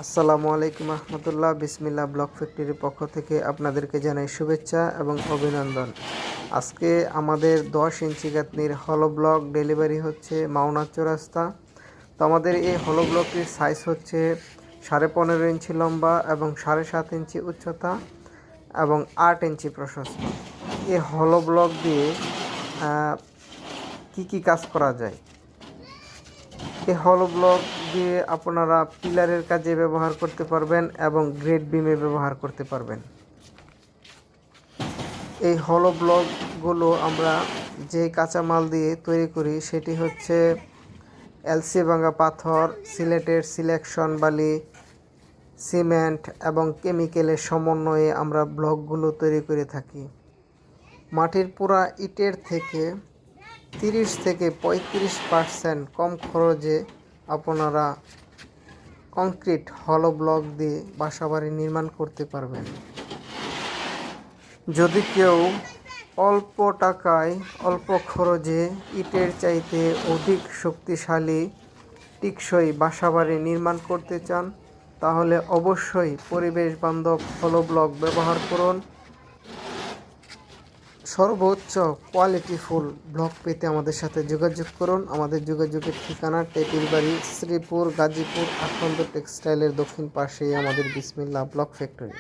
আসসালামু আলাইকুম রহমতুল্লাহ। বিসমিল্লাহ ব্লক ফ্যাক্টরির পক্ষ থেকে আপনাদেরকে জানাই শুভেচ্ছা এবং অভিনন্দন। আজকে আমাদের 10 ইঞ্চি গাঁথনির হলো ব্লক ডেলিভারি হচ্ছে মাওনা চৌরাস্তা। তো আমাদের এই হলো ব্লকটির সাইজ হচ্ছে 15.5 ইঞ্চি লম্বা এবং 7.5 ইঞ্চি উচ্চতা এবং 8 ইঞ্চি প্রশস্ত। এই হলো ব্লক দিয়ে কি কাজ করা যায়? এই হলো ব্লক দিয়ে আপনারা পিলারের কাজে ব্যবহার করতে পারবেন এবং গ্রেড বিমে ব্যবহার করতে পারবেন। এই হলো ব্লকগুলো আমরা যে কাঁচামাল দিয়ে তৈরি করি সেটি হচ্ছে এলসি ভাঙা পাথর, সিলেটের সিলেকশন বালি, সিমেন্ট এবং কেমিক্যালের সমন্বয়ে আমরা ব্লকগুলো তৈরি করে থাকি। মাটির পোড়া ইটের থেকে 30 থেকে 35% কম খরচে আপনারা কংক্রিট হলো ব্লক দিয়ে বাসাবাড়ি নির্মাণ করতে পারবেন। যদি কেউ অল্প টাকায় অল্প খরচে ইটের চাইতে অধিক শক্তিশালী টেকসই বাসাবাড়ি নির্মাণ করতে চান তাহলে অবশ্যই পরিবেশ বান্ধব হলো ব্লক ব্যবহার করুন। সর্বোচ্চ কোয়ালিটিফুল ব্লক পেতে আমাদের সাথে যোগাযোগ করুন। আমাদের যোগাযোগের ঠিকানা টেপিলবাড়ি, শ্রীপুর, গাজীপুর, আখন্দ টেক্সটাইলের দক্ষিণ পাশেই আমাদের বিসমিল্লাহ ব্লক ফ্যাক্টরি।